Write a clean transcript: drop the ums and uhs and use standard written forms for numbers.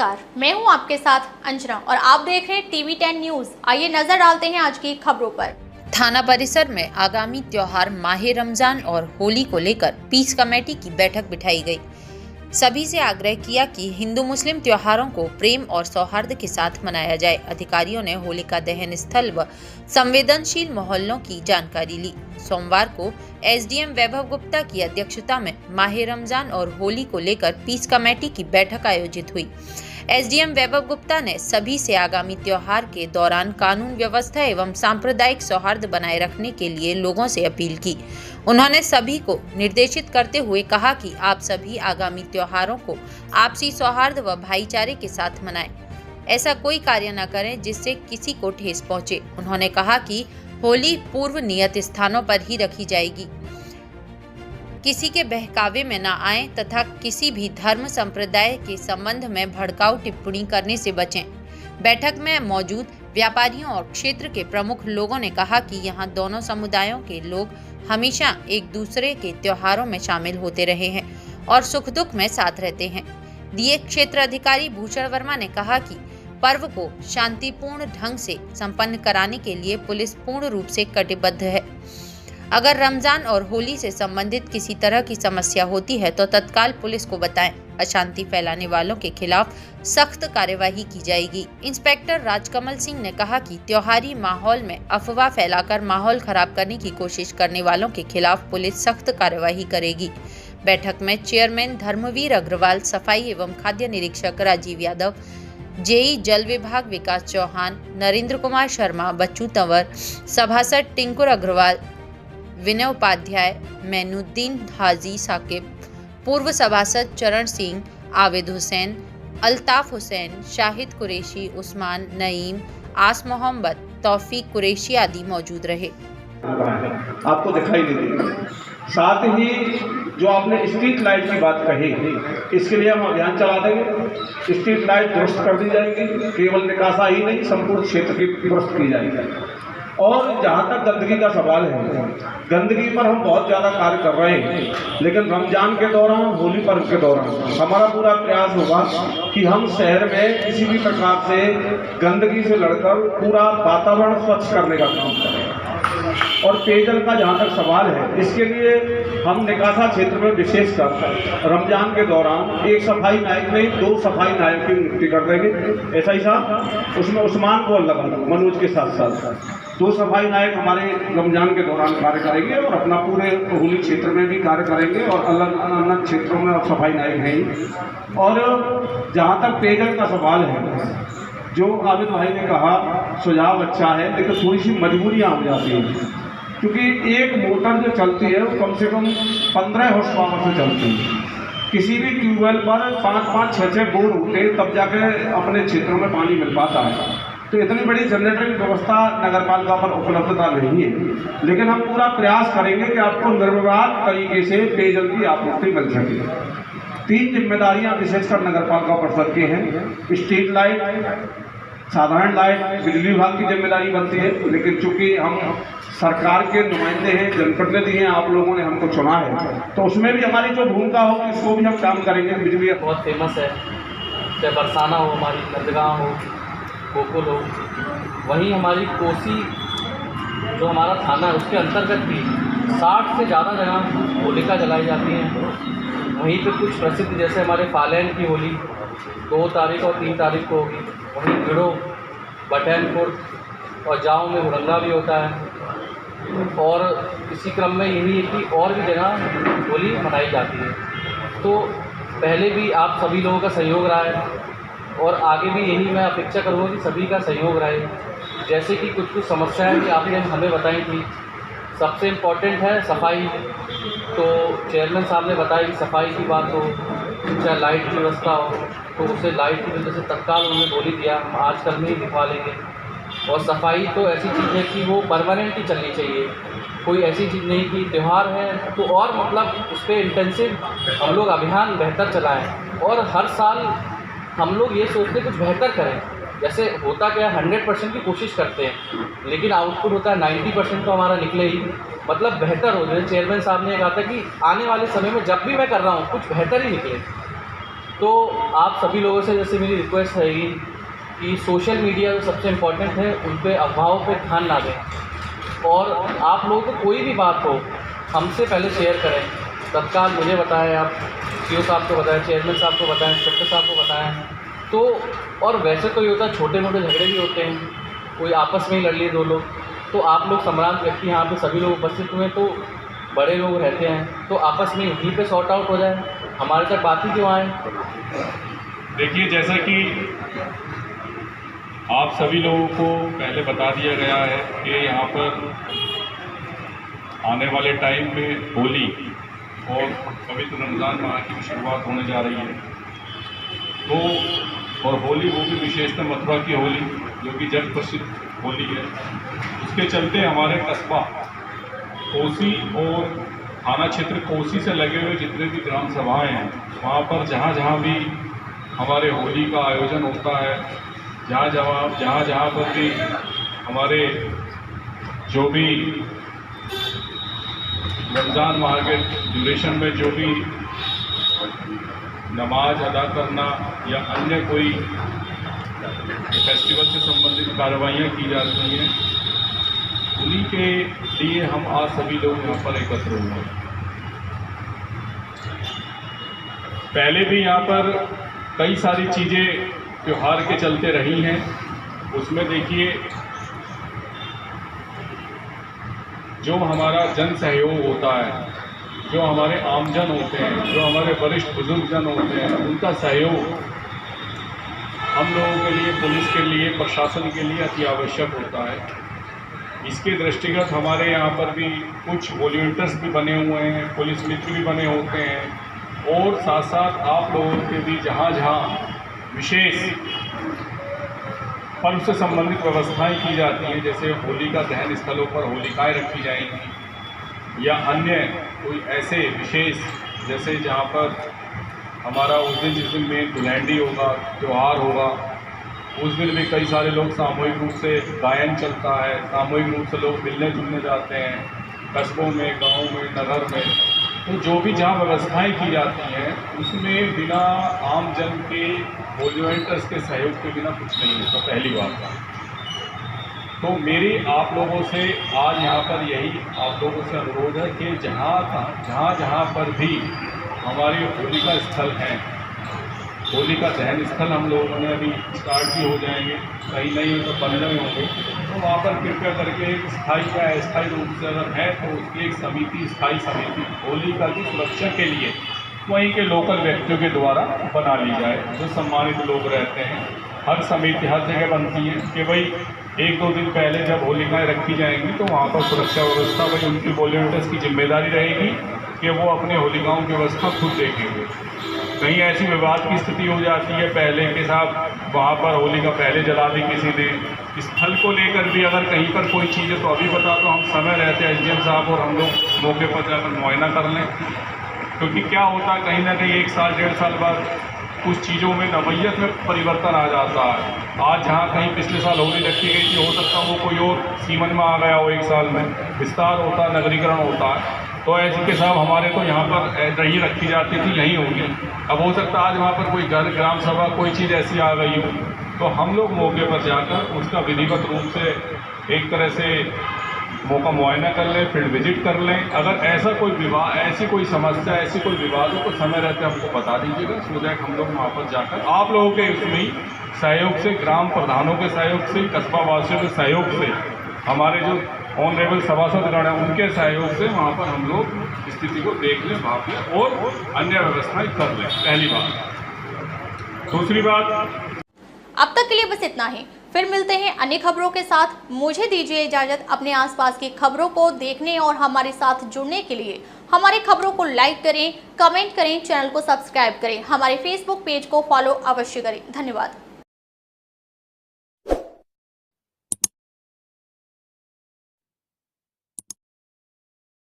नमस्कार, मैं हूं आपके साथ अंजना और आप देख रहे हैं टीवी 10 न्यूज। आइए नजर डालते हैं आज की खबरों पर। थाना परिसर में आगामी त्योहार माहे रमजान और होली को लेकर पीस कमेटी की बैठक बिठाई गई। सभी से आग्रह किया कि हिंदू मुस्लिम त्योहारों को प्रेम और सौहार्द के साथ मनाया जाए। अधिकारियों ने होलिका दहन स्थल व संवेदनशील मोहल्लों की जानकारी ली। सोमवार को एसडीएम वैभव गुप्ता की अध्यक्षता में माहे रमजान और होली को लेकर पीस कमेटी की बैठक आयोजित हुई। एसडीएम वैभव गुप्ता ने सभी से आगामी त्योहार के दौरान कानून व्यवस्था एवं सांप्रदायिक सौहार्द बनाए रखने के लिए लोगों से अपील की। उन्होंने सभी को निर्देशित करते हुए कहा कि आप सभी आगामी त्योहारों को आपसी सौहार्द व भाईचारे के साथ मनाएं। ऐसा कोई कार्य न करें जिससे किसी को ठेस पहुंचे। उन्होंने कहा कि होली पूर्व नियत स्थानों पर ही रखी जाएगी, किसी के बहकावे में न आए तथा किसी भी धर्म संप्रदाय के संबंध में भड़काऊ टिप्पणी करने से बचें। बैठक में मौजूद व्यापारियों और क्षेत्र के प्रमुख लोगों ने कहा कि यहां दोनों समुदायों के लोग हमेशा एक दूसरे के त्योहारों में शामिल होते रहे हैं और सुख दुख में साथ रहते हैं। दिए क्षेत्र अधिकारी भूषण वर्मा ने कहा कि पर्व को शांतिपूर्ण ढंग से संपन्न कराने के लिए पुलिस पूर्ण रूप से कटिबद्ध है। अगर रमजान और होली से संबंधित किसी तरह की समस्या होती है तो तत्काल पुलिस को बताएं। अशांति फैलाने वालों के खिलाफ सख्त कार्यवाही की जाएगी। इंस्पेक्टर राजकमल सिंह ने कहा कि त्योहारी माहौल में अफवाह फैलाकर माहौल खराब करने की कोशिश करने वालों के खिलाफ पुलिस सख्त कार्यवाही करेगी। बैठक में चेयरमैन धर्मवीर अग्रवाल, सफाई एवं खाद्य निरीक्षक राजीव यादव, जेई जल विभाग विकास चौहान, नरेंद्र कुमार शर्मा, बच्चू तंवर, सभासद टिंकुर अग्रवाल, विनय उपाध्याय, मैनुद्दीन हाजी साकिब, पूर्व सभासद चरण सिंह, आबिद हुसैन, अल्ताफ हुसैन, शाहिद कुरैशी, उस्मान, नईम, आस मोहम्मद, तौफीक कुरैशी आदि मौजूद रहे। आपको दिखाई नहीं देगी। साथ ही जो आपने स्ट्रीट लाइट की बात कही, इसके लिए हम अभियान चला देंगे। स्ट्रीट लाइट दुरुस्त कर दी जाएगी, केवल निकासा ही नहीं संपूर्ण क्षेत्र की दुरुस्त की जाएगी। और जहाँ तक गंदगी का सवाल है, गंदगी पर हम बहुत ज़्यादा कार्य कर रहे हैं, लेकिन रमजान के दौरान, होली पर्व के दौरान हमारा पूरा प्रयास होगा कि हम शहर में किसी भी प्रकार से गंदगी से लड़कर पूरा वातावरण स्वच्छ करने का काम करें। और पेयजल का जहाँ तक सवाल है, इसके लिए हम निकासा क्षेत्र में विशेषकर रमजान के दौरान एक सफाई नायक नहीं, 2 सफाई नायक की नियुक्ति कर देंगे। ऐसा ही साहब, उसमें उस्मान को लगा मनोज के साथ साथ 2 सफाई नायक हमारे रमजान के दौरान कार्य करेंगे और अपना पूरे होली क्षेत्र में भी कार्य करेंगे और अलग अलग क्षेत्रों में सफाई नायक हैं ही। और जहाँ तक पेयजल का सवाल है, जो आबिद भाई ने कहा सुझाव अच्छा है, लेकिन थोड़ी सी मजबूरियाँ हो जाती हैं, क्योंकि एक मोटर जो चलती है वो कम से कम 15 हॉर्स पावर से चलती है। किसी भी ट्यूबवेल पर 5-5, 6-6 बोर होते हैं, तब जाके अपने क्षेत्रों में पानी मिल पाता है। तो इतनी बड़ी जनरेटर की व्यवस्था नगर पालिका पर उपलब्धता नहीं है, लेकिन हम पूरा प्रयास करेंगे कि आपको निर्विवाद तरीके से पेयजल की आपूर्ति मिल सके। 3 जिम्मेदारियां विशेषकर नगर पालिका परिषद की हैं। स्ट्रीट लाइट, साधारण लाइट बिजली विभाग की जिम्मेदारी बनती है, लेकिन चूंकि हम सरकार के नुमाइंदे हैं, जनप्रतिनिधि हैं, आप लोगों ने हमको चुना है, तो उसमें भी हमारी जो भूमिका होगी उसको भी हम काम करेंगे। बिजली बहुत फेमस है, चाहे बरसाना हो, हमारी नंदगांव हो, गोकुल हो। वहीं हमारी कोसी जो हमारा थाना है उसके अंतर्गत भी 60 से ज़्यादा जगह होलिका जलाई जाती हैं। वहीं पे कुछ प्रसिद्ध, जैसे हमारे फालैन की होली 2 तारीख और 3 तारीख को होगी। वहीं गिड़ो, बटैनपुर और जाओ में हुड़ंगा भी होता है। और इसी क्रम में यही है कि और भी जगह होली मनाई जाती है। तो पहले भी आप सभी लोगों का सहयोग रहा है और आगे भी यही मैं अपेक्षा करूँगा कि सभी का सहयोग रहे। जैसे कि कुछ समस्याएं भी आपने हमें बताई थी, सबसे इम्पॉर्टेंट है सफाई। तो चेयरमैन साहब ने बताया कि सफाई की बात हो, चाहे लाइट की व्यवस्था हो, तो उसे लाइट की वजह से तत्काल उन्होंने बोली दिया, हम आज कल में ही दिखा लेंगे। और सफाई तो ऐसी चीज़ है कि वो परमानेंट ही चलनी चाहिए, कोई ऐसी चीज़ नहीं कि त्यौहार है तो और मतलब उस पर इंटेंसिव हम लोग अभियान बेहतर चलाएँ। और हर साल हम लोग ये सोचते कुछ बेहतर करें। जैसे होता क्या, 100% की कोशिश करते हैं, लेकिन आउटपुट होता है 90% तो हमारा निकले ही, मतलब बेहतर हो। जैसे चेयरमैन साहब ने कहा था कि आने वाले समय में जब भी मैं कर रहा हूँ कुछ बेहतर ही निकले। तो आप सभी लोगों से जैसे मेरी रिक्वेस्ट रहेगी कि सोशल मीडिया जो सबसे इम्पोर्टेंट है उन पे अफवाहों पे ध्यान ना दें, और आप लोगों को कोई भी बात हो हमसे पहले शेयर करें। तत्काल मुझे बताएं, आप सीओ साहब को बताएं, चेयरमैन साहब को बताएं, इंस्पेक्टर साहब को बताएं। तो और वैसे तो ये होता है छोटे मोटे झगड़े भी होते हैं, कोई आपस में ही लड़ लिए दो लोग, तो आप लोग सम्रांत व्यक्ति यहाँ पे सभी लोग उपस्थित हुए, तो बड़े लोग रहते हैं, तो आपस में यहीं पे सॉर्ट आउट हो जाए, हमारे तक बात ही क्यों आए। देखिए, जैसा कि आप सभी लोगों को पहले बता दिया गया है कि यहाँ पर आने वाले टाइम में होली और पवित्र रमज़ान माह की शुरुआत होने जा रही है। तो और होली वो भी विशेषतः मथुरा की होली जो कि जग प्रसिद्ध होली है, उसके चलते हमारे कस्बा कोसी और थाना क्षेत्र कोसी से लगे हुए जितने भी ग्राम सभाएँ हैं, वहाँ पर जहाँ जहाँ भी हमारे होली का आयोजन होता है, जहाँ पर भी हमारे जो भी रमज़ान माह के ड्यूरेशन में जो भी नमाज अदा करना या अन्य कोई फेस्टिवल से संबंधित कार्रवाइयाँ की जाती हैं, उन्हीं के लिए हम आज सभी लोग यहाँ पर एकत्र हुए हैं। पहले भी यहाँ पर कई सारी चीज़ें त्योहार के चलते रही हैं। उसमें देखिए, जो हमारा जन सहयोग होता है, जो हमारे आमजन होते हैं, जो हमारे वरिष्ठ बुजुर्गजन होते हैं, उनका सहयोग हम लोगों के लिए, पुलिस के लिए, प्रशासन के लिए अति आवश्यक होता है। इसके दृष्टिगत हमारे यहाँ पर भी कुछ वॉलंटियर्स भी बने हुए हैं, पुलिस मित्र भी बने होते हैं, और साथ साथ आप लोगों के भी जहाँ जहाँ विशेष पर्व से संबंधित व्यवस्थाएं की जाती हैं, जैसे होली का दहन स्थलों पर होलिकाएं रखी जाएंगी, या अन्य कोई ऐसे विशेष, जैसे जहाँ पर हमारा उस दिन जिस दिन में दुल्हनडी होगा, त्यौहार होगा, उस दिन भी कई सारे लोग सामूहिक रूप से गायन चलता है, सामूहिक रूप से लोग मिलने जुलने जाते हैं कस्बों में, गाँव में, नगर में। तो जो भी जहाँ व्यवस्थाएं की जाती हैं, उसमें बिना आम जन के वॉलंटियर्स के सहयोग के बिना कुछ नहीं है। तो पहली बात, तो मेरी आप लोगों से आज यहाँ पर यही आप लोगों से अनुरोध है कि जहाँ पर भी हमारी होली का स्थल है, होली का दहन स्थल हम लोगों ने अभी स्टार्ट भी हो जाएंगे, कहीं नहीं हो तो बनने में होंगे, तो वहाँ पर कृपया करके एक स्थायी या अस्थायी रूप से अगर है तो उसकी एक समिति, स्थायी समिति होली का की सुरक्षा के लिए वहीं के लोकल व्यक्तियों के द्वारा बना ली जाए, जो सम्मानित लोग रहते हैं। हर समिति हर जगह बनती है कि भाई 1-2 दिन पहले जब होलिकाएँ रखी जाएंगी तो वहाँ पर सुरक्षा व्यवस्था भाई उनकी वॉलंटियर्स की जिम्मेदारी रहेगी कि वो अपने होलिकाओं की व्यवस्था खुद देखेंगे। कहीं ऐसी विवाद की स्थिति हो जाती है पहले के साथ, वहाँ पर होलिका पहले जला दी किसी ने, स्थल को लेकर भी अगर कहीं पर कोई चीज़ है तो अभी बता दो, हम समय रहते हैं एसडीएम साहब और हम लोग मौके पर जाकर मुआयना कर लें। क्योंकि क्या होता है, कहीं ना कहीं 1 साल 1.5 साल बाद कुछ चीज़ों में नवैयत में परिवर्तन आ जाता है। आज जहाँ कहीं पिछले साल होली रखी गई थी, हो सकता है वो कोई और सीमन में आ गया हो, 1 साल में विस्तार होता है, नगरीकरण होता है, तो ऐसे के साहब हमारे तो यहाँ पर यही रखी जाती थी, यहीं होगी। अब हो सकता है आज वहाँ पर कोई ग्राम सभा कोई चीज़ ऐसी आ गई हो, तो हम लोग मौके पर जाकर उसका विधिवत रूप से एक तरह से मौका मुआयना कर लें, फील्ड विजिट कर लें। अगर ऐसा कोई विवाद, ऐसी कोई समस्या, ऐसी कोई विवाद हो तो समय रहते हमको बता दीजिएगा, सो दैट हम लोग वहाँ पर जाकर आप लोगों के उसमें सहयोग से, ग्राम प्रधानों के सहयोग से, कस्बा वासियों के सहयोग से, हमारे जो ऑनरेबल सभासदगण हैं उनके सहयोग से वहाँ पर हम लोग स्थिति को देख लें, भाप लें और अन्य व्यवस्थाएं कर लें। पहली बात। दूसरी बात, अब तक के लिए बस इतना ही। फिर मिलते हैं अन्य खबरों के साथ। मुझे दीजिए इजाजत। अपने आसपास की खबरों को देखने और हमारे साथ जुड़ने के लिए हमारी खबरों को लाइक करें, कमेंट करें, चैनल को सब्सक्राइब करें, हमारे फेसबुक पेज को फॉलो अवश्य करें। धन्यवाद।